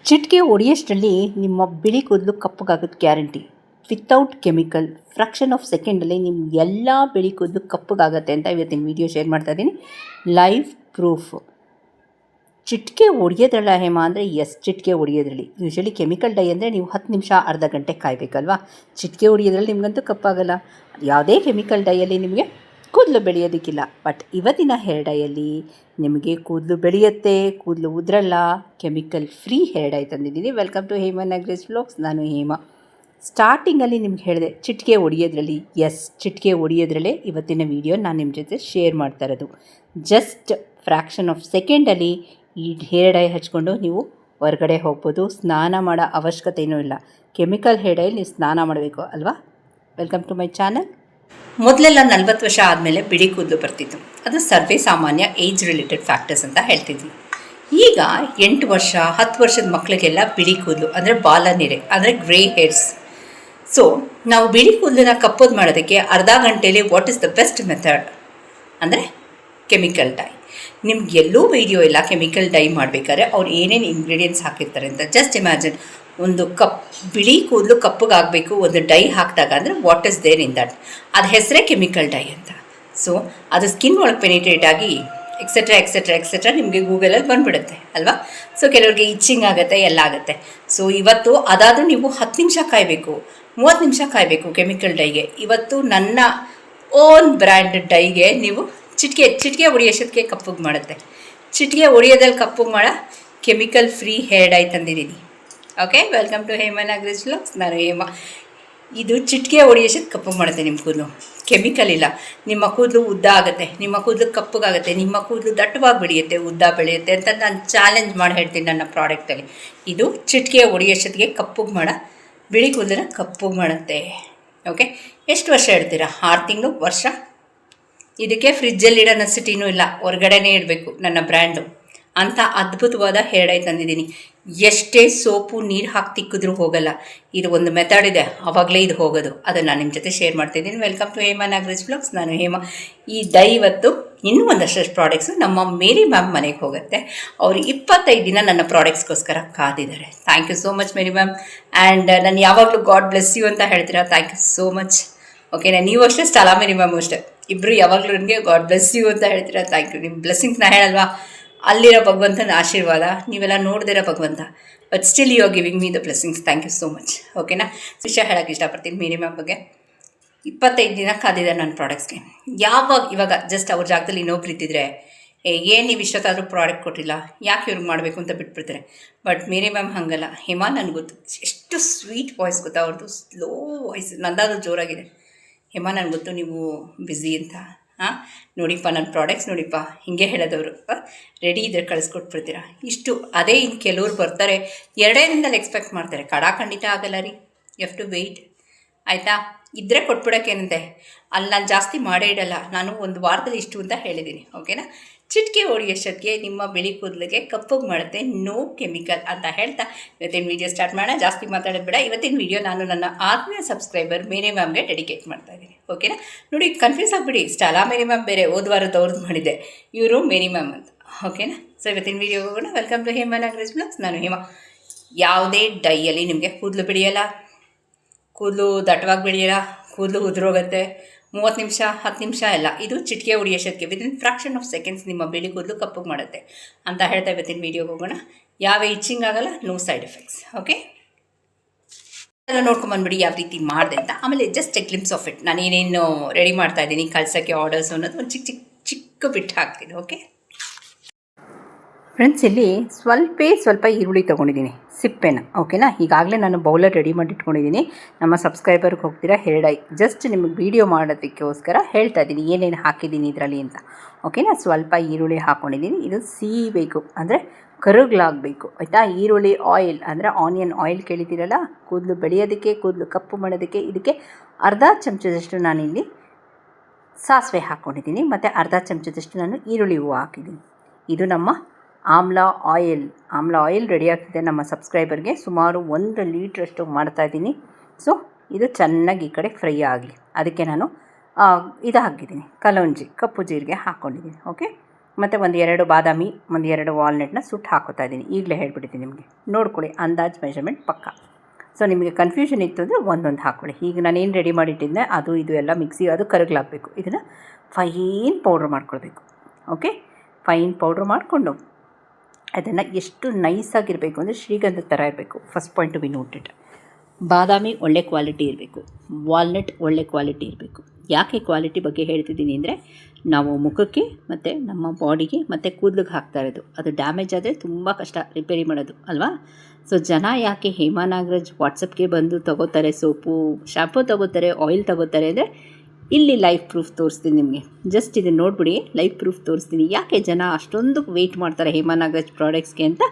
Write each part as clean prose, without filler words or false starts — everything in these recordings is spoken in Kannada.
ಚಿಟಿಕೆ ಹೊಡೆಯೋಷ್ಟರಲ್ಲಿ ನಿಮ್ಮ ಬಿಳಿ ಕೂದಲು ಕಪ್ಪಗಾಗೋದು guarantee. Without chemical fraction of ಸೆಕೆಂಡಲ್ಲಿ ನಿಮ್ಮ ಎಲ್ಲ ಬಿಳಿ ಕೂದಲು ಕಪ್ಪಗಾಗತ್ತೆ ಅಂತ ಇವತ್ತಿನ ವೀಡಿಯೋ ಶೇರ್ ಮಾಡ್ತಾ ಇದ್ದೀನಿ. Live proof. ಚಿಟಿಕೆ ಹೊಡೆಯೋದ್ರಲ್ಲ ಹೇಮ ಅಂದರೆ ಚಿಟಿಕೆ ಹೊಡೆಯೋದ್ರಲ್ಲಿ ಯೂಶ್ವಲಿ ಕೆಮಿಕಲ್ ಡೈ ಅಂದರೆ ನೀವು 10 ನಿಮಿಷ ಅರ್ಧ ಗಂಟೆ ಕಾಯಬೇಕಲ್ವಾ. ಚಿಟಿಕೆ ಹೊಡೆಯೋದ್ರಲ್ಲಿ ನಿಮಗಂತೂ ಕಪ್ಪಾಗಲ್ಲ. ಯಾವುದೇ ಕೆಮಿಕಲ್ ಡೈಯಲ್ಲಿ ನಿಮಗೆ ಕೂದಲು ಬೆಳೆಯೋದಕ್ಕಿಲ್ಲ. ಬಟ್ ಇವತ್ತಿನ ಹೇರ್ ಡೈಯಲ್ಲಿ ನಿಮಗೆ ಕೂದಲು ಬೆಳೆಯುತ್ತೆ, ಕೂದಲು ಉದ್ರಲ್ಲ, ಕೆಮಿಕಲ್ ಫ್ರೀ ಹೇರ್ ಡೈ ತಂದಿದ್ದೀನಿ. Welcome to Hema Nagaraj vlogs. ನಾನು ಹೇಮಾ. ಸ್ಟಾರ್ಟಿಂಗಲ್ಲಿ ನಿಮ್ಗೆ ಹೇಳಿದೆ ಚಿಟಿಕೆ ಹೊಡೆಯೋದ್ರಲ್ಲಿ. ಚಿಟಿಕೆ ಹೊಡೆಯೋದ್ರಲ್ಲೇ ಇವತ್ತಿನ ವೀಡಿಯೋ ನಾನು ನಿಮ್ಮ ಜೊತೆ ಶೇರ್ ಮಾಡ್ತಾ ಇರೋದು. ಜಸ್ಟ್ ಫ್ರ್ಯಾಕ್ಷನ್ ಆಫ್ ಸೆಕೆಂಡಲ್ಲಿ ಈ ಹೇರ್ ಡೈ ಹಚ್ಕೊಂಡು ನೀವು ಹೊರಗಡೆ ಹೋಗ್ಬೋದು. ಸ್ನಾನ ಮಾಡೋ ಅವಶ್ಯಕತೆಯೂ ಇಲ್ಲ. ಕೆಮಿಕಲ್ ಹೇರ್ ಡೈಲಿ ನೀವು ಸ್ನಾನ ಮಾಡಬೇಕು ಅಲ್ವಾ. Welcome to my channel. ಮೊದಲೆಲ್ಲ 40 ವರ್ಷ ಆದಮೇಲೆ ಬಿಳಿ ಕೂದಲು ಬರ್ತಿತ್ತು. ಅದು ಸರ್ವೇ ಸಾಮಾನ್ಯ ಏಜ್ ರಿಲೇಟೆಡ್ ಫ್ಯಾಕ್ಟರ್ಸ್ ಅಂತ ಹೇಳ್ತಿದ್ವಿ. ಈಗ 8 ವರ್ಷ 10 ವರ್ಷದ ಮಕ್ಕಳಿಗೆಲ್ಲ ಬಿಳಿ ಕೂದಲು ಅಂದರೆ ಬಾಲನೆರೆ ಅಂದರೆ ಗ್ರೇ ಹೇರ್ಸ್. ಸೊ ನಾವು ಬಿಳಿ ಕೂದಲನ್ನ ಕಪ್ಪೋದು ಮಾಡೋದಕ್ಕೆ ಅರ್ಧ ಗಂಟೆಯಲ್ಲಿ what is the best method ಅಂದರೆ ಕೆಮಿಕಲ್ ಡೈ. ನಿಮ್ಗೆ ಎಲ್ಲೂ ವಿಡಿಯೋ ಇಲ್ಲ ಕೆಮಿಕಲ್ ಡೈ ಮಾಡಬೇಕಾದ್ರೆ ಅವ್ರು ಏನೇನು ಇಂಗ್ರೀಡಿಯೆಂಟ್ಸ್ ಹಾಕಿರ್ತಾರೆ ಅಂತ. ಜಸ್ಟ್ ಇಮ್ಯಾಜಿನ್, ಒಂದು ಬಿಳಿ ಕೂದಲು ಕಪ್ಪಗಾಗಬೇಕು ಒಂದು ಡೈ ಹಾಕಿದಾಗ ಅಂದರೆ what is there in that, ಅದು ಹೆಸರೇ ಕೆಮಿಕಲ್ ಡೈ ಅಂತ. ಸೊ ಅದು ಸ್ಕಿನ್ ಒಳಗೆ ಪೆನಿಟ್ರೇಟ್ ಆಗಿ ಎಕ್ಸೆಟ್ರಾ ಎಕ್ಸೆಟ್ರಾ ಎಕ್ಸೆಟ್ರಾ ನಿಮಗೆ ಗೂಗಲಲ್ಲಿ ಬಂದುಬಿಡುತ್ತೆ ಅಲ್ವಾ. ಸೊ ಕೆಲವ್ರಿಗೆ ಇಚ್ಚಿಂಗ್ ಆಗುತ್ತೆ, ಎಲ್ಲ ಆಗುತ್ತೆ. ಸೊ ಇವತ್ತು ಅದಾದರೂ ನೀವು 10 ನಿಮಿಷ ಕಾಯಬೇಕು, 30 ನಿಮಿಷ ಕಾಯಬೇಕು ಕೆಮಿಕಲ್ ಡೈಗೆ. ಇವತ್ತು ನನ್ನ ಓನ್ ಬ್ರ್ಯಾಂಡ್ ಡೈಗೆ ನೀವು ಚಿಟಿಕೆ ಹೊಡೆಯೋಷ್ಟಕ್ಕೆ ಕಪ್ಪಗೆ ಮಾಡುತ್ತೆ. ಚಿಟಿಕೆ ಹೊಡೆಯೋದಲ್ಲಿ ಕಪ್ಪಗೆ ಮಾಡೋ ಕೆಮಿಕಲ್ ಫ್ರೀ ಹೇರ್ ಡೈ ತಂದಿದ್ದೀನಿ. Okay, welcome to Hema Nagaraj vlogs. ನಾನು ಹೇಮಾ. ಇದು ಚಿಟಿಕೆ ಹೊಡೆಯೋಷ್ಟಕ್ಕೆ ಕಪ್ಪಗೆ ಮಾಡುತ್ತೆ ನಿಮ್ಮ ಕೂದಲು. ಕೆಮಿಕಲ್ ಇಲ್ಲ. ನಿಮ್ಮ ಕೂದಲು ಉದ್ದ ಆಗುತ್ತೆ, ನಿಮ್ಮ ಕೂದಲು ಕಪ್ಪಗಾಗುತ್ತೆ, ನಿಮ್ಮ ಕೂದಲು ದಟ್ಟವಾಗಿ ಬೆಳೆಯುತ್ತೆ, ಉದ್ದ ಬೆಳೆಯುತ್ತೆ ಅಂತ ನಾನು ಚಾಲೆಂಜ್ ಮಾಡಿ ಹೇಳ್ತೀನಿ ನನ್ನ ಪ್ರಾಡಕ್ಟಲ್ಲಿ. ಇದು ಚಿಟಿಕೆ ಹೊಡೆಯೋಷ್ಟಕ್ಕೆ ಕಪ್ಪಗೆ ಮಾಡೋ ಬಿಳಿ ಕೂದಲನ್ನ ಕಪ್ಪಗೆ ಮಾಡುತ್ತೆ. ಓಕೆ, ಎಷ್ಟು ವರ್ಷ ಹೇಳ್ತೀರಾ? 6 ತಿಂಗಳು, ವರ್ಷ? ಇದಕ್ಕೆ ಫ್ರಿಜ್ಜಲ್ಲಿ ಇಡೋ ನೆಸಿಟಿನೂ ಇಲ್ಲ, ಹೊರಗಡೆನೇ ಇಡಬೇಕು. ನನ್ನ ಬ್ರ್ಯಾಂಡು ಅಂಥ ಅದ್ಭುತವಾದ ಹೇರ್ ಡೈ ತಂದಿದ್ದೀನಿ. ಎಷ್ಟೇ ಸೋಪು ನೀರು ಹಾಕಿ ತಿಕ್ಕಿದ್ರೂ ಹೋಗಲ್ಲ. ಇದು ಒಂದು ಮೆಥಡ್ ಇದೆ, ಆವಾಗಲೇ ಇದು ಹೋಗೋದು. ಅದನ್ನು ನಾನು ನಿಮ್ಮ ಜೊತೆ ಶೇರ್ ಮಾಡ್ತಿದ್ದೀನಿ. Welcome to Hema Nagaraj vlogs. ನಾನು ಹೇಮಾ. ಈ ಡೈ ಇವತ್ತು ಇನ್ನೂ ಒಂದಷ್ಟು ಪ್ರಾಡಕ್ಟ್ಸು ನಮ್ಮ ಮೇರಿ ಮ್ಯಾಮ್ ಮನೆಗೆ ಹೋಗುತ್ತೆ. ಅವರು 25 ದಿನ ನನ್ನ ಪ್ರಾಡಕ್ಟ್ಸ್ಗೋಸ್ಕರ ಕಾದಿದ್ದಾರೆ. Thank you so much Mary ma'am. And ನಾನು ಯಾವಾಗಲೂ ಗಾಡ್ ಬ್ಲೆಸ್ ಯು ಅಂತ ಹೇಳ್ತೀರಾ. Thank you so much. ಓಕೆನಾ, ನೀವು ಅಷ್ಟೇ, ಸ್ಟಲಾ ಮೇರಿ ಮ್ಯಾಮು ಅಷ್ಟೇ. ಇಬ್ಬರು ಯಾವಾಗಲೂ ನನಗೆ ಗಾಡ್ ಬ್ಲೆಸ್ ಯು ಅಂತ ಹೇಳ್ತೀರಾ. Thank you. ನಿಮ್ಮ ಬ್ಲೆಸ್ಸಿಂಗ್ಸ್ ನಾ ಹೇಳಲ್ವಾ, ಅಲ್ಲಿರೋ ಭಗವಂತನ ಆಶೀರ್ವಾದ, ನೀವೆಲ್ಲ ನೋಡ್ದಿರೋ ಭಗವಂತ. But still you are giving me the blessings. Thank you so much. ಓಕೆನಾ, ವಿಷಯ ಹೇಳೋಕ್ಕೆ ಇಷ್ಟಪಡ್ತೀನಿ ಮೇರಿ ಮ್ಯಾಮ್ ಬಗ್ಗೆ. 25 ದಿನ ಕಾದಿದ್ದಾರೆ ನನ್ನ ಪ್ರಾಡಕ್ಟ್ಸ್ಗೆ. ಇವಾಗ ಜಸ್ಟ್ ಅವ್ರ ಜಾಗದಲ್ಲಿ ಇನ್ನೊಬ್ರು ಇದ್ದಿದ್ರೆ ಏನು ನೀವು ಇಷ್ಟೊತ್ತಾದರೂ ಪ್ರಾಡಕ್ಟ್ ಕೊಟ್ಟಿಲ್ಲ, ಯಾಕೆ ಇವ್ರಿಗೆ ಮಾಡಬೇಕು ಅಂತ ಬಿಟ್ಬಿಡ್ತಾರೆ. ಬಟ್ ಮೇರಿ ಮ್ಯಾಮ್ ಹಾಗಲ್ಲ. ಹೇಮಾ, ನನಗೆ ಗೊತ್ತು ಎಷ್ಟು ಸ್ವೀಟ್ ವಾಯ್ಸ್ ಗೊತ್ತಾ ಅವ್ರದ್ದು, ಸ್ಲೋ ವಾಯ್ಸ್. ನಂದಾದ್ರೂ ಜೋರಾಗಿದೆ. ಹೇಮಾ, ನನಗೆ ಗೊತ್ತು ನೀವು ಬ್ಯುಸಿ ಅಂತ. ನೋಡಿಪ್ಪ ನನ್ನ ಪ್ರಾಡಕ್ಟ್ಸ್ ನೋಡಿಪ್ಪ, ಹೀಗೆ ಹೇಳೋದವರು. ರೆಡಿ ಇದ್ದರೆ ಕಳಿಸ್ಕೊಟ್ಬಿಡ್ತೀರಾ ಇಷ್ಟು. ಅದೇ ಇನ್ನು ಕೆಲವ್ರು ಬರ್ತಾರೆ 2 ದಿನದಲ್ಲಿ ಎಕ್ಸ್ಪೆಕ್ಟ್ ಮಾಡ್ತಾರೆ. ಖಂಡಿತ ಆಗಲ್ಲ ರೀ, ಯು ಹ್ಯಾವ್ ಟು ವೆಯ್ಟ್. ಆಯಿತಾ? ಇದ್ದರೆ ಕೊಟ್ಬಿಡೋಕ್ಕೇನಂತೆ. ಅಲ್ಲಿ ನಾನು ಜಾಸ್ತಿ ಮಾಡೇ ಇಡಲ್ಲ. ನಾನು ಒಂದು ವಾರದಲ್ಲಿ ಇಷ್ಟು ಅಂತ ಹೇಳಿದ್ದೀನಿ. ಓಕೆನಾ. ಚಿಟಿಕೆ ಹೊಡೆಯೋಷ್ಟಕ್ಕೆ ನಿಮ್ಮ ಬಿಳಿ ಕೂದಲಿಗೆ ಕಪ್ಪಗೆ ಮಾಡುತ್ತೆ, ನೋ ಕೆಮಿಕಲ್ ಅಂತ ಹೇಳ್ತಾ ಇವತ್ತಿನ ವೀಡಿಯೋ ಸ್ಟಾರ್ಟ್ ಮಾಡೋಣ. ಜಾಸ್ತಿ ಮಾತಾಡೋದು ಬೇಡ. ಇವತ್ತಿನ ವೀಡಿಯೋ ನಾನು ನನ್ನ ಆತ್ಮೀಯ ಸಬ್ಸ್ಕ್ರೈಬರ್ ಮೇರಿ ಮ್ಯಾಮ್ಗೆ ಡೆಡಿಕೇಟ್ ಮಾಡ್ತಾ ಇದ್ದೀನಿ. ಓಕೆನಾ. ನೋಡಿ, ಕನ್ಫ್ಯೂಸ್ ಆಗಿಬಿಡಿ. ಸ್ಟಾಲಾ ಮೇರಿ ಮ್ಯಾಮ್ ಬೇರೆ, ಹೋದ ವಾರದವ್ರದ್ದು ಮಾಡಿದ್ದೆ, ಇವರು ಮೇರಿ ಮ್ಯಾಮ್ ಅಂತ. ಓಕೆನಾ. ಸೊ ಇವತ್ತಿನ ವೀಡಿಯೋ ಹೋಗೋಣ. Welcome to Hema Nagaraj vlogs. ನಾನು ಹೇಮಾ. ಯಾವುದೇ ಡೈಯಲ್ಲಿ ನಿಮಗೆ ಕೂದಲು ಬೆಳೆಯಲ್ಲ, ಕೂದಲು ದಟ್ಟವಾಗಿ ಬೆಳೆಯಲ್ಲ, ಕೂದಲು ಉದುರೋಗುತ್ತೆ. 30 ನಿಮಿಷ 10 ನಿಮಿಷ ಎಲ್ಲ. ಇದು ಚಿಟಿಕೆ ಹೊಡೆಯೋಷ್ಟಕ್ಕೆ ವಿದಿನ್ ಫ್ರಾಕ್ಷನ್ ಆಫ್ ಸೆಕೆಂಡ್ಸ್ ನಿಮ್ಮ ಬಿಳಿ ಕೂದಲು ಕಪ್ಪಗೆ ಮಾಡುತ್ತೆ ಅಂತ ಹೇಳ್ತಾ ಇವತ್ತಿನ ವೀಡಿಯೋಗೆ ಹೋಗೋಣ. ಯಾವ ಇಚ್ಚಿಂಗ್ ಆಗಲ್ಲ, ನೋ ಸೈಡ್ ಎಫೆಕ್ಟ್ಸ್. ಓಕೆ, ಎಲ್ಲ ನೋಡ್ಕೊಂಬಂದ್ಬಿಡಿ ಯಾವ ರೀತಿ ಮಾಡಿದೆ ಅಂತ. ಆಮೇಲೆ just A glimpse of it. ನಾನು ಏನೇನು ರೆಡಿ ಮಾಡ್ತಾ ಇದ್ದೀನಿ ಕಳ್ಸೋಕ್ಕೆ ಆರ್ಡರ್ಸ್ ಅನ್ನೋದು ಒಂದು ಚಿಕ್ಕ ಬಿಟ್ಟು ಹಾಕ್ತೀನಿ. ಓಕೆ ಫ್ರೆಂಡ್ಸ್, ಇಲ್ಲಿ ಸ್ವಲ್ಪ ಈರುಳ್ಳಿ ತೊಗೊಂಡಿದ್ದೀನಿ, ಸಿಪ್ಪೆನ. ಓಕೆನಾ. ಈಗಾಗಲೇ ನಾನು ಬೌಲರ್ ರೆಡಿ ಮಾಡಿ ಇಟ್ಕೊಂಡಿದ್ದೀನಿ. ನಮ್ಮ ಸಬ್ಸ್ಕ್ರೈಬರ್ಗೆ ಹೋಗ್ತೀರಾ ಹೇರ್ ಡೈ ಜಸ್ಟ್ ನಿಮಗೆ ವೀಡಿಯೋ ಮಾಡೋದಕ್ಕೋಸ್ಕರ ಹೇಳ್ತಾ ಇದ್ದೀನಿ ಏನೇನು ಹಾಕಿದ್ದೀನಿ ಇದರಲ್ಲಿ ಅಂತ. ಓಕೆನಾ. ಸ್ವಲ್ಪ ಈರುಳ್ಳಿ ಹಾಕ್ಕೊಂಡಿದ್ದೀನಿ. ಇದು ಸೀಬೇಕು ಅಂದರೆ ಕರುಗ್ಲಾಗಬೇಕು. ಆಯಿತಾ. ಈರುಳ್ಳಿ ಆಯಿಲ್ ಅಂದರೆ ಆನಿಯನ್ ಆಯಿಲ್ ಕೇಳಿದ್ದೀರಲ್ಲ, ಕೂದಲು ಬೆಳೆಯೋದಕ್ಕೆ, ಕೂದಲು ಕಪ್ಪು ಮಾಡೋದಕ್ಕೆ. ಇದಕ್ಕೆ ಅರ್ಧ ಚಮಚದಷ್ಟು ನಾನಿಲ್ಲಿ ಸಾಸಿವೆ ಹಾಕ್ಕೊಂಡಿದ್ದೀನಿ ಮತ್ತು ಅರ್ಧ ಚಮಚದಷ್ಟು ನಾನು ಈರುಳ್ಳಿ ಹೂವು ಹಾಕಿದ್ದೀನಿ. ಇದು ನಮ್ಮ ಆಮ್ಲಾ ಆಯಿಲ್ ರೆಡಿ ಆಗ್ತಿದೆ ನಮ್ಮ ಸಬ್ಸ್ಕ್ರೈಬರ್ಗೆ. ಸುಮಾರು 1 ಲೀಟ್ರಷ್ಟು ಮಾಡ್ತಾಯಿದ್ದೀನಿ. ಸೊ ಇದು ಚೆನ್ನಾಗಿ ಈ ಕಡೆ ಫ್ರೈ ಆಗಲಿ, ಅದಕ್ಕೆ ನಾನು ಇದು ಹಾಕಿದ್ದೀನಿ, ಕಲೋಂಜಿ ಕಪ್ಪು ಜೀರಿಗೆ ಹಾಕ್ಕೊಂಡಿದ್ದೀನಿ. ಓಕೆ, ಮತ್ತು ಒಂದು 2 ಬಾದಾಮಿ, ಒಂದು 2 ವಾಲ್ನಟ್ನ ಸುಟ್ಟು ಹಾಕೋತಾ ಇದ್ದೀನಿ. ಈಗಲೇ ಹೇಳ್ಬಿಡ್ತೀನಿ ನಿಮಗೆ, ನೋಡ್ಕೊಳ್ಳಿ ಅಂದಾಜು ಮೆಷರ್ಮೆಂಟ್ ಪಕ್ಕ. ಸೊ ನಿಮಗೆ ಕನ್ಫ್ಯೂಷನ್ ಇತ್ತು ಅಂದರೆ ಒಂದೊಂದು ಹಾಕ್ಕೊಳ್ಳಿ. ಈಗ ನಾನೇನು ರೆಡಿ ಮಾಡಿಟ್ಟಿದ್ದೆ ಅದು ಇದು ಎಲ್ಲ ಮಿಕ್ಸಿ ಅದು ಕರಗಲಾಗಬೇಕು. ಇದನ್ನು ಫೈನ್ ಪೌಡ್ರ್ ಮಾಡ್ಕೊಳ್ಬೇಕು. ಓಕೆ, ಫೈನ್ ಪೌಡ್ರ್ ಮಾಡಿಕೊಂಡು ಅದನ್ನು ಎಷ್ಟು ನೈಸಾಗಿರಬೇಕು ಅಂದರೆ ಶ್ರೀಗಂಧದ ಥರ ಇರಬೇಕು. First point to be noted. ಬಾದಾಮಿ ಒಳ್ಳೆ ಕ್ವಾಲಿಟಿ ಇರಬೇಕು, ವಾಲ್ನಟ್ ಒಳ್ಳೆ ಕ್ವಾಲಿಟಿ ಇರಬೇಕು. ಯಾಕೆ ಕ್ವಾಲಿಟಿ ಬಗ್ಗೆ ಹೇಳ್ತಿದ್ದೀನಿ ಅಂದರೆ, ನಾವು ಮುಖಕ್ಕೆ ಮತ್ತು ನಮ್ಮ ಬಾಡಿಗೆ ಮತ್ತು ಕೂದಲಿಗೆ ಹಾಕ್ತಾ ಇರೋದು, ಅದು ಡ್ಯಾಮೇಜ್ ಆದರೆ ತುಂಬ ಕಷ್ಟ ರಿಪೇರಿ ಮಾಡೋದು ಅಲ್ವಾ. ಸೊ ಜನ ಯಾಕೆ ಹೇಮಾ ನಾಗರಾಜ್ ವಾಟ್ಸಪ್ಗೆ ಬಂದು ತೊಗೋತಾರೆ, ಸೋಪು ಶಾಂಪೂ ತೊಗೋತಾರೆ, ಆಯಿಲ್ ತೊಗೋತಾರೆ ಅಂದರೆ ಇಲ್ಲಿ ಲೈವ್ ಪ್ರೂಫ್ ತೋರಿಸ್ತೀನಿ ನಿಮಗೆ. ಜಸ್ಟ್ ಇದನ್ನು ನೋಡಿಬಿಡಿ, ಲೈವ್ ಪ್ರೂಫ್ ತೋರಿಸ್ತೀನಿ ಯಾಕೆ ಜನ ಅಷ್ಟೊಂದು ವೆಯ್ಟ್ ಮಾಡ್ತಾರೆ ಹೇಮಾ ನಾಗರಾಜ್ ಪ್ರಾಡಕ್ಟ್ಸ್ಗೆ ಅಂತ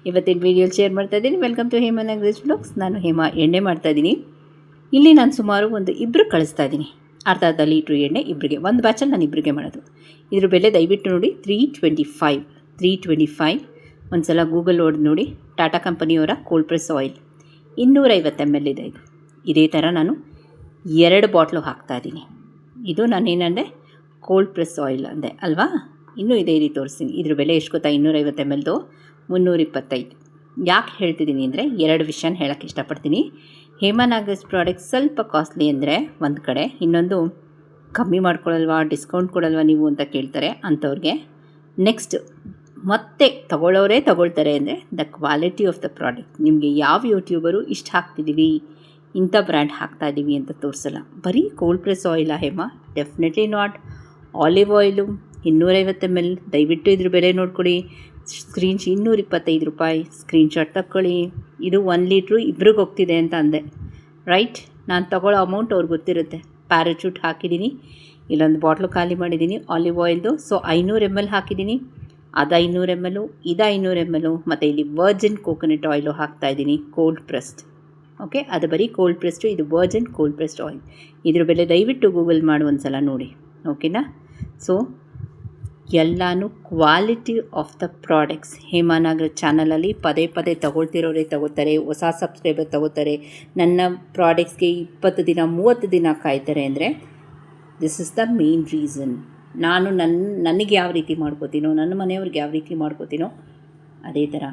ಇವತ್ತಿನ ವೀಡಿಯೋಲಿ ಶೇರ್ ಮಾಡ್ತಾಯಿದ್ದೀನಿ. Welcome to Hema Nagaraj vlogs. ನಾನು ಹೇಮಾ ಎಣ್ಣೆ ಮಾಡ್ತಾಯಿದ್ದೀನಿ. ಇಲ್ಲಿ ನಾನು ಸುಮಾರು ಒಂದು 2 ಕಳಿಸ್ತಾ ಇದ್ದೀನಿ. ಅರ್ಧ ಲೀಟ್ರ್ ಎಣ್ಣೆ ಇಬ್ಬರಿಗೆ, ಒಂದು ಬ್ಯಾಚಲ್ಲಿ ನಾನು ಇಬ್ಬರಿಗೆ ಮಾಡೋದು. ಇದ್ರ ಬೆಲೆ ದಯವಿಟ್ಟು ನೋಡಿ 325 ಒಂದು ಸಲ ಗೂಗಲ್ ಹೊಡೆದು ನೋಡಿ. ಟಾಟಾ ಕಂಪನಿಯವರ ಕೋಲ್ಡ್ ಪ್ರೆಸ್ ಆಯಿಲ್ 250 ml ಇದೆ. ಇದೇ ಥರ ನಾನು 2 ಬಾಟ್ಲು ಹಾಕ್ತಾಯಿದ್ದೀನಿ. ಇದು ನಾನೇನಂದರೆ ಕೋಲ್ಡ್ ಪ್ರೆಸ್ ಆಯಿಲ್ ಅಂದೆ ಅಲ್ವಾ. ಇನ್ನೂ ಇದೇ ರೀತಿ ತೋರಿಸ್ತೀನಿ. ಇದ್ರ ಬೆಲೆ ಎಷ್ಟು ಗೊತ್ತಾ, 250 ml 325. ಯಾಕೆ ಹೇಳ್ತಿದ್ದೀನಿ ಅಂದರೆ 2 ವಿಷಯನ ಹೇಳೋಕ್ಕೆ ಇಷ್ಟಪಡ್ತೀನಿ. ಹೇಮಾ ನಾಗರಾಜ್ ಪ್ರಾಡಕ್ಟ್ ಸ್ವಲ್ಪ ಕಾಸ್ಟ್ಲಿ ಅಂದರೆ ಒಂದು ಕಡೆ, ಇನ್ನೊಂದು ಕಮ್ಮಿ ಮಾಡ್ಕೊಳ್ಳಲ್ವಾ, ಡಿಸ್ಕೌಂಟ್ ಕೊಡಲ್ವಾ ನೀವು ಅಂತ ಕೇಳ್ತಾರೆ ಅಂಥವ್ರಿಗೆ. ನೆಕ್ಸ್ಟ್ ಮತ್ತೆ ತಗೊಳ್ಳೋರೇ ತಗೊಳ್ತಾರೆ ಅಂದರೆ the quality of the product. ನಿಮಗೆ ಯಾವ ಯೂಟ್ಯೂಬರು ಇಷ್ಟು ಹಾಕ್ತಿದ್ದೀವಿ, ಇಂಥ ಬ್ರ್ಯಾಂಡ್ ಹಾಕ್ತಾಯಿದ್ದೀವಿ ಅಂತ ತೋರಿಸಲ್ಲ. ಬರೀ cold press oil Hema? Definitely not. Olive oil 250 ml. ದಯವಿಟ್ಟು ಇದ್ರ ಬೆಲೆ ನೋಡ್ಕೊಳ್ಳಿ. 225 ರೂಪಾಯಿ. ಸ್ಕ್ರೀನ್ಶಾಟ್ ತಗೊಳ್ಳಿ. ಇದು 1 ಲೀಟ್ರು ಇಬ್ರಿಗೆ ಹೋಗ್ತಿದೆ ಅಂತ ಅಂದೆ, ರೈಟ್. ನಾನು ತಗೊಳ್ಳೋ ಅಮೌಂಟ್ ಅವ್ರಿಗೆ ಗೊತ್ತಿರುತ್ತೆ. ಪ್ಯಾರಾಚೂಟ್ ಹಾಕಿದ್ದೀನಿ, ಇಲ್ಲೊಂದು ಬಾಟ್ಲು ಖಾಲಿ ಮಾಡಿದ್ದೀನಿ ಆಲಿವ್ ಆಯಿಲ್ದು. ಸೊ 500 ml ಹಾಕಿದ್ದೀನಿ, ಅದು 500 ml, ಇದು 500 ml, ಮತ್ತು ಇಲ್ಲಿ ವರ್ಜಿನ್ ಕೋಕೋನಟ್ ಆಯಿಲು ಹಾಕ್ತಾಯಿದ್ದೀನಿ, ಕೋಲ್ಡ್ ಪ್ರೆಸ್ಡ್. ಓಕೆ, ಅದು ಬರೀ ಕೋಲ್ಡ್ ಪ್ರೆಸ್ಟು, ಇದು ವರ್ಜಿನ್ ಕೋಲ್ಡ್ ಪ್ರೆಸ್ಡ್ ಆಯಿಲ್. ಇದ್ರ ಬೆಲೆ ದಯವಿಟ್ಟು ಗೂಗಲ್ ಮಾಡಿ ಒಂದು ಸಲ ನೋಡಿ, ಓಕೆನಾ. ಸೊ ಎಲ್ಲನೂ quality of the products. Hema Nagaraj ಚಾನಲಲ್ಲಿ ಪದೇ ಪದೇ ತಗೊಳ್ತಿರೋರೇ ತಗೋತಾರೆ, ಹೊಸ ಸಬ್ಸ್ಕ್ರೈಬರ್ ತಗೋತಾರೆ. ನನ್ನ ಪ್ರಾಡಕ್ಟ್ಸ್ಗೆ 20 ದಿನ 30 ದಿನ ಕಾಯ್ತಾರೆ ಅಂದರೆ this is the main reason. ನಾನು ನನಗೆ ಯಾವ ರೀತಿ ಮಾಡ್ಕೋತೀನೋ, ನನ್ನ ಮನೆಯವ್ರಿಗೆ ಯಾವ ರೀತಿ ಮಾಡ್ಕೋತೀನೋ ಅದೇ ಥರ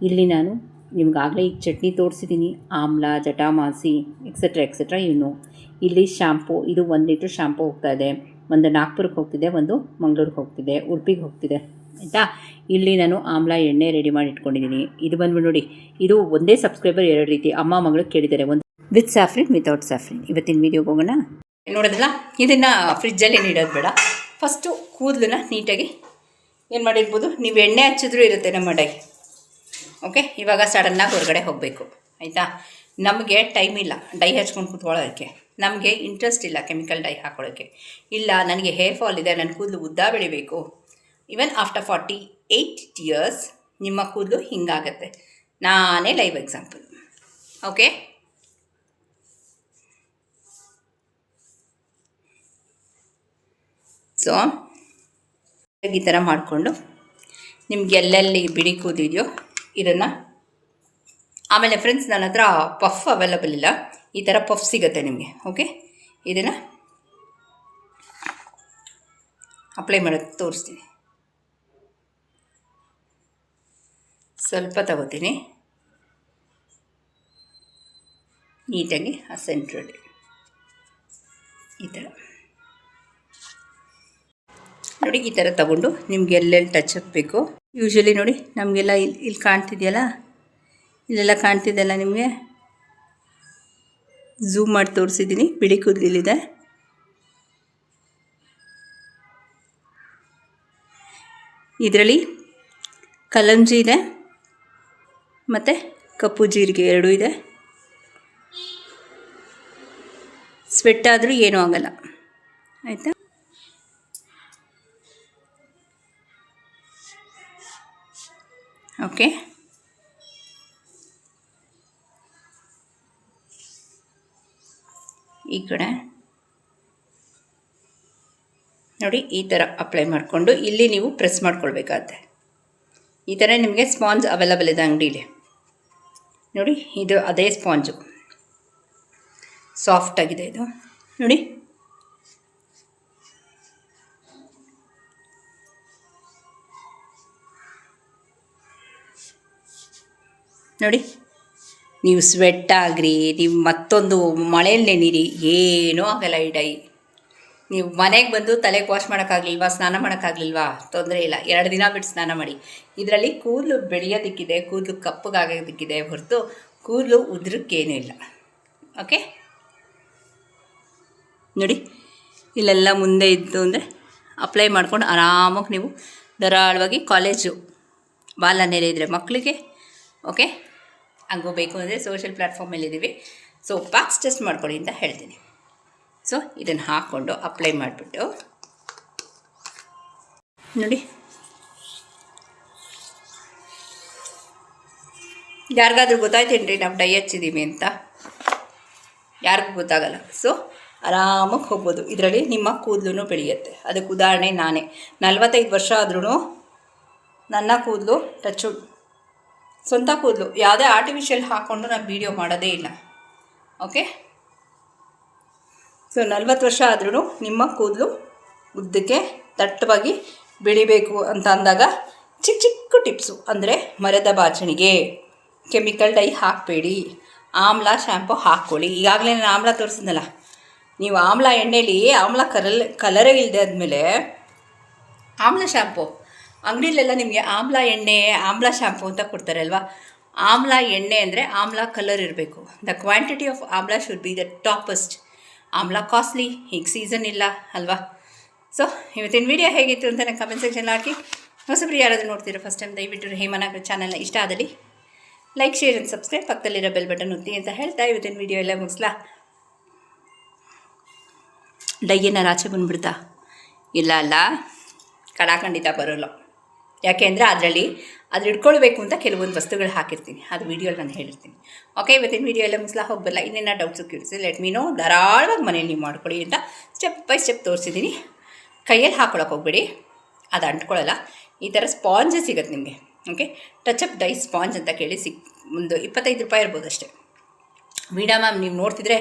ಇಲ್ಲಿ ನಾನು ನಿಮ್ಗಾಗಲೇ ಈಗ ಚಟ್ನಿ ತೋರಿಸಿದ್ದೀನಿ. ಆಮ್ಲ, ಜಟಾಮಾಸಿ ಎಕ್ಸೆಟ್ರಾ ಇಲ್ಲಿ ಶ್ಯಾಂಪು, ಇದು 1 ಲೀಟ್ರ್ ಶ್ಯಾಂಪು ಹೋಗ್ತಾಯಿದೆ. ಒಂದು ನಾಗ್ಪುರಕ್ಕೆ ಹೋಗ್ತಿದೆ, ಒಂದು ಮಂಗಳೂರಿಗೆ ಹೋಗ್ತಿದೆ, ಉಡುಪಿಗೆ ಹೋಗ್ತಿದೆ, ಆಯಿತಾ. ಇಲ್ಲಿ ನಾನು ಆಮ್ಲ ಎಣ್ಣೆ ರೆಡಿ ಮಾಡಿ ಇಟ್ಕೊಂಡಿದ್ದೀನಿ. ಇದು ಬಂದ್ಬಿಟ್ಟು ನೋಡಿ, ಇದು ಒಂದೇ ಸಬ್ಸ್ಕ್ರೈಬರ್ 2 ರೀತಿ ಅಮ್ಮ ಮಗಳು ಕೇಳಿದ್ದಾರೆ, ಒಂದು ವಿತ್ ಸ್ಯಾಫ್ರಿನ್, ವಿತೌಟ್ ಸ್ಯಾಫ್ರಿನ್. ಇವತ್ತಿನ ವೀಡಿಯೋಗೆ ಹೋಗೋಣ. ನೋಡೋದಲ್ಲ, ಇದನ್ನು ಫ್ರಿಜ್ಜಲ್ಲಿ ಇಡೋದು ಬೇಡ. ಫಸ್ಟು ಕೂದಲನ್ನ ನೀಟಾಗಿ ಏನು ಮಾಡಿರ್ಬೋದು, ನೀವು ಎಣ್ಣೆ ಹಚ್ಚಿದ್ರೂ ಇರುತ್ತೆ ನಮ್ಮ ಡೈ. ಓಕೆ, ಇವಾಗ ಸಡನ್ನಾಗಿ ಹೊರಗಡೆ ಹೋಗಬೇಕು, ಆಯಿತಾ. ನಮಗೆ ಟೈಮ್ ಇಲ್ಲ ಡೈ ಹಚ್ಕೊಂಡು ಕೂತ್ಕೊಳ್ಳೋದಕ್ಕೆ, ನಮಗೆ ಇಂಟ್ರೆಸ್ಟ್ ಇಲ್ಲ ಕೆಮಿಕಲ್ ಡೈ ಹಾಕೊಳ್ಳೋಕ್ಕೆ. ಇಲ್ಲ, ನನಗೆ ಹೇರ್ ಫಾಲ್ ಇದೆ, ನನ್ನ ಕೂದಲು ಉದ್ದ ಬೆಳಿಬೇಕು. ಈವನ್ ಆಫ್ಟರ್ 48 ಇಯರ್ಸ್ ನಿಮ್ಮ ಕೂದಲು ಹಿಂಗಾಗತ್ತೆ. ನಾನೇ ಲೈವ್ ಎಕ್ಸಾಂಪಲ್. ಓಕೆ, ಸೊ ಈ ಥರ ಮಾಡಿಕೊಂಡು ನಿಮ್ಗೆ ಎಲ್ಲೆಲ್ಲಿ ಬಿಡಿ ಕೂದಿದೆಯೋ ಇದನ್ನು. ಆಮೇಲೆ ಫ್ರೆಂಡ್ಸ್, ನನ್ನ ಹತ್ರ ಪಫ್ ಅವೈಲಬಲ್ ಇಲ್ಲ, ಈ ಥರ ಪಫ್ ಸಿಗುತ್ತೆ ನಿಮಗೆ. ಓಕೆ, ಇದನ್ನು ಅಪ್ಲೈ ಮಾಡೋದು ತೋರಿಸ್ತೀನಿ. ಸ್ವಲ್ಪ ತಗೋತೀನಿ, ನೀಟಾಗಿ ಆ ಸೆಂಟ್ರಲ್ಲಿ ಈ ಥರ ನೋಡಿ, ಈ ಥರ ತಗೊಂಡು ನಿಮ್ಗೆ ಎಲ್ಲೆಲ್ಲಿ ಟಚ್ ಹಾಕಬೇಕು. ಯೂಶ್ವಲಿ ನೋಡಿ, ನಮಗೆಲ್ಲ ಇಲ್ಲಿ ಕಾಣ್ತಿದೆಯಲ್ಲ, ಇಲ್ಲೆಲ್ಲ ಕಾಣ್ತಿದೆಯಲ್ಲ ನಿಮಗೆ, ಝೂಮ್ ಮಾಡಿ ತೋರಿಸಿದ್ದೀನಿ. ಬಿಳಿ ಕೂದಲಿದೆ, ಇದರಲ್ಲಿ ಕಲಂಜಿ ಇದೆ ಮತ್ತು ಕಪ್ಪು ಜೀರಿಗೆ 2 ಇದೆ. ಸ್ವೆಟ್ ಆದರೂ ಏನೂ ಆಗಲ್ಲ, ಆಯಿತಾ. ಓಕೆ, ಈ ಕಡೆ ನೋಡಿ, ಈ ಥರ ಅಪ್ಲೈ ಮಾಡಿಕೊಂಡು ಇಲ್ಲಿ ನೀವು ಪ್ರೆಸ್ ಮಾಡ್ಕೊಳ್ಬೇಕಾಗತ್ತೆ. ಈ ಥರ ನಿಮಗೆ ಸ್ಪಾಂಜ್ ಅವೈಲಬಲ್ ಇದೆ ಅಂಗಡೀಲಿ ನೋಡಿ. ಇದು ಅದೇ ಸ್ಪಾಂಜು, ಸಾಫ್ಟಾಗಿದೆ ಇದು ನೋಡಿ. ನೋಡಿ, ನೀವು ಸ್ವೆಟ್ ಆಗ್ರಿ, ನೀವು ಮತ್ತೊಂದು ಮಳೆಯಲ್ಲಿ ನೆನೀರಿ, ಏನೂ ಆಗಲ್ಲ ಈ ಡೈ. ನೀವು ಮನೆಗೆ ಬಂದು ತಲೆಗೆ ವಾಶ್ ಮಾಡೋಕ್ಕಾಗಲಿಲ್ವಾ, ಸ್ನಾನ ಮಾಡೋಕ್ಕಾಗಲಿಲ್ವಾ, ತೊಂದರೆ ಇಲ್ಲ, 2 ದಿನ ಬಿಟ್ಟು ಸ್ನಾನ ಮಾಡಿ. ಇದರಲ್ಲಿ ಕೂದಲು ಬೆಳೆಯೋದಕ್ಕಿದೆ, ಕೂದಲು ಕಪ್ಪಗಾಗೋದಕ್ಕಿದೆ ಹೊರತು ಕೂದಲು ಉದ್ರಕ್ಕೇನೂ ಇಲ್ಲ. ಓಕೆ, ನೋಡಿ ಇಲ್ಲೆಲ್ಲ ಮುಂದೆ ಇದ್ದು ಅಂದರೆ ಅಪ್ಲೈ ಮಾಡ್ಕೊಂಡು ಆರಾಮಾಗಿ ನೀವು ಧಾರಾಳವಾಗಿ ಕಾಲೇಜು ಬಾಲ ನೆರೆ ಇದ್ದರೆ ಮಕ್ಕಳಿಗೆ, ಓಕೆ, ಹಂಗೂ ಬೇಕು ಅಂದರೆ ಸೋಷಿಯಲ್ ಪ್ಲ್ಯಾಟ್ಫಾರ್ಮಲ್ಲಿದ್ದೀವಿ, ಸೊ ಪಾಕ್ಸ್ ಟೆಸ್ಟ್ ಮಾಡ್ಕೊಳ್ಳಿ ಅಂತ ಹೇಳ್ತೀನಿ. ಸೊ ಇದನ್ನು ಹಾಕ್ಕೊಂಡು ಅಪ್ಲೈ ಮಾಡಿಬಿಟ್ಟು ನೋಡಿ, ಯಾರಿಗಾದ್ರೂ ಗೊತ್ತಾಯ್ತೇನ್ರಿ ನಾವು ಡೈ ಹಚ್ಚಿದ್ದೀವಿ ಅಂತ? ಯಾರಿಗೂ ಗೊತ್ತಾಗಲ್ಲ. ಸೊ ಆರಾಮಾಗಿ ಹೋಗ್ಬೋದು. ಇದರಲ್ಲಿ ನಿಮ್ಮ ಕೂದಲು ಬೆಳೆಯುತ್ತೆ. ಅದಕ್ಕೆ ಉದಾಹರಣೆ ನಾನೇ. 45 ವರ್ಷ ಆದ್ರೂ ನನ್ನ ಕೂದಲು ಟಚ್ಚು ಸ್ವಂತ ಕೂದಲು, ಯಾವುದೇ ಆರ್ಟಿಫಿಷಿಯಲ್ ಹಾಕ್ಕೊಂಡು ನಾನು ವೀಡಿಯೋ ಮಾಡೋದೇ ಇಲ್ಲ. ಓಕೆ, ಸೊ 40 ವರ್ಷ ಆದ್ರೂ ನಿಮ್ಮ ಕೂದಲು ಉದ್ದಕ್ಕೆ ದಟ್ಟವಾಗಿ ಬೆಳಿಬೇಕು ಅಂತ ಅಂದಾಗ ಚಿಕ್ಕ ಚಿಕ್ಕ ಟಿಪ್ಸು ಅಂದರೆ ಮರದ ಬಾಚಣಿಗೆ, ಕೆಮಿಕಲ್ ಡೈ ಹಾಕಬೇಡಿ, ಆಮ್ಲ ಶ್ಯಾಂಪು ಹಾಕ್ಕೊಳ್ಳಿ. ಈಗಾಗಲೇ ನಾನು ಆಮ್ಲ ತೋರಿಸಿದ್ನಲ್ಲ, ನೀವು ಆಮ್ಲ ಎಣ್ಣೆಲಿ ಆಮ್ಲ ಕಲರೇ ಇಲ್ಲದೆ ಆದಮೇಲೆ ಆಮ್ಲ ಶ್ಯಾಂಪು ಅಂಗಡಿಲೆಲ್ಲ ನಿಮಗೆ ಆಮ್ಲ ಎಣ್ಣೆ, ಆಮ್ಲ ಶ್ಯಾಂಪು ಅಂತ ಕೊಡ್ತಾರೆ ಅಲ್ವಾ. ಆಮ್ಲ ಎಣ್ಣೆ ಅಂದರೆ ಆಮ್ಲ ಕಲರ್ ಇರಬೇಕು. ದ ಕ್ವಾಂಟಿಟಿ ಆಫ್ ಆಮ್ಲ ಶುಡ್ ಬಿ ದ ಟಾಪೆಸ್ಟ್. ಆಮ್ಲ ಕಾಸ್ಟ್ಲಿ, ಈಗ ಸೀಸನ್ ಇಲ್ಲ ಅಲ್ವಾ. ಸೊ ಇವತ್ತಿನ ವೀಡಿಯೋ ಹೇಗಿತ್ತು ಅಂತ ನಾನು ಕಮೆಂಟ್ ಸೆಕ್ಷನ್ ಹಾಕಿ. ಹೊಸಬ್ರು ಯಾರಾದರೂ ನೋಡ್ತೀರಾ ಫಸ್ಟ್ ಟೈಮ್, ದಯವಿಟ್ಟು ಹೇಮನಾಗರ ಚಾನಲ್ನ ಇಷ್ಟ ಆದಲ್ಲಿ ಲೈಕ್, ಶೇರ್ ಆ್ಯಂಡ್ ಸಬ್ಸ್ಕ್ರೈಬ್, ಪಕ್ಕದಲ್ಲಿರೋ ಬೆಲ್ ಬಟನ್ ಒತ್ತಿ ಅಂತ ಹೇಳ್ತಾ ಇವತ್ತಿನ ವೀಡಿಯೋ ಎಲ್ಲ ಮುಗಿಸ್ಲಾ. ಡೈ ಏನಾರು ಆಚೆ ಬಂದುಬಿಡ್ತಾ? ಇಲ್ಲ ಅಲ್ಲ, ಖಂಡಿತ ಬರೋಲ್ಲ. ಯಾಕೆ ಅಂದರೆ ಅದರಲ್ಲಿ ಅದು ಇಟ್ಕೊಳ್ಬೇಕು ಅಂತ ಕೆಲವೊಂದು ವಸ್ತುಗಳು ಹಾಕಿರ್ತೀನಿ, ಅದು ವೀಡಿಯೋಲ್ಲಿ ನಾನು ಹೇಳಿರ್ತೀನಿ. ಓಕೆ, ಇವತ್ತಿನ ವೀಡಿಯೋ ಎಲ್ಲ ಮುಗಿಸ್ಲಾ. ಹೋಗಬಲ್ಲ. ಇನ್ನೇನು ಡೌಟ್ಸು ಕ್ಯೂರಿಸಿ ಲೆಟ್ ಮೀ ನೋ. ಧಾರಾಳವಾಗಿ ಮನೇಲಿ ನೀವು ಮಾಡ್ಕೊಳ್ಳಿ ಅಂತ ಸ್ಟೆಪ್ ಬೈ ಸ್ಟೆಪ್ ತೋರಿಸಿದ್ದೀನಿ. ಕೈಯಲ್ಲಿ ಹಾಕ್ಕೊಳಕ್ಕೆ ಹೋಗ್ಬೇಡಿ, ಅದು ಅಂಟ್ಕೊಳ್ಳಲ್ಲ. ಈ ಥರ ಸ್ಪಾಂಜ್ ಸಿಗುತ್ತೆ ನಿಮಗೆ. ಓಕೆ, ಟಚಪ್ ಡೈ ಸ್ಪಾಂಜ್ ಅಂತ ಕೇಳಿ ಒಂದು 25 ರೂಪಾಯಿ ಇರ್ಬೋದು ಅಷ್ಟೇ. ವೀಣಾ ಮ್ಯಾಮ್ ನೀವು ನೋಡ್ತಿದ್ರೆ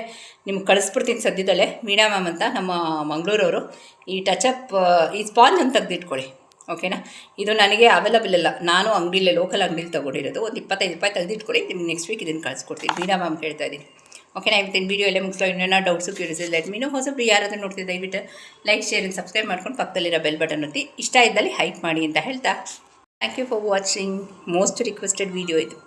ನಿಮ್ಗೆ ಕಳಿಸ್ಬಿಡ್ತೀನಿ ಸದ್ಯದಲ್ಲೇ. ವೀಣಾ ಮ್ಯಾಮ್ ಅಂತ ನಮ್ಮ ಮಂಗಳೂರವರು ಈ ಟಚಪ್ ಈ ಸ್ಪಾಂಜ್ ಅಂತ ತೆಗೆದಿಟ್ಕೊಳ್ಳಿ. ಓಕೆನಾ, ಇದು ನನಗೆ ಅವೈಲಬಲ್ ಇಲ್ಲ, ನಾನು ಅಂಗಡಿಲೇ ಲೋಕಲ್ ಅಂಗಡಿಲಿ ತೊಗೊಂಡಿರೋದು. ಒಂದು 25 ರೂಪಾಯಿ ತೆಗೆದಿಟ್ಕೊಳ್ಳಿ. ನಿಮ್ಗೆ ನೆಕ್ಸ್ಟ್ ವೀಕ್ ಇದನ್ನು ಕಳಿಸ್ಕೊಡ್ತೀನಿ. ವೀಣಾ ಮ್ಯಾಮ್ ಕೇಳ್ತಾ ಇದ್ದೀನಿ. ಓಕೆನಾ, ಇವತ್ತಿನ ವೀಡಿಯೋ ಎಲ್ಲ ಮುಗಿಸ್ಲೋ. ಇನ್ನೇನೋ ಡೌಟ್ಸು ಕ್ಯೂರಿಯಸ್ ಲೆಟ್ ಮೀನು. ಹೊಸಬ್ರು ಯಾರಾದರೂ ನೋಡ್ತಿದ್ದೆ ದಯವಿಟ್ಟು ಲೈಕ್, ಶೇರ್ ಆ್ಯಂಡ್ ಸಬ್ಸ್ಕ್ರೈಬ್ ಮಾಡ್ಕೊಂಡು ಪಕ್ಕದಲ್ಲಿರೋ ಬೆಲ್ ಬಟನ್ ಒತ್ತಿ. ಇಷ್ಟ ಇದ್ದಲ್ಲಿ ಹೈಪ್ ಮಾಡಿ ಅಂತ ಹೇಳ್ತಾ thank you for watching. Most requested video ಇದು.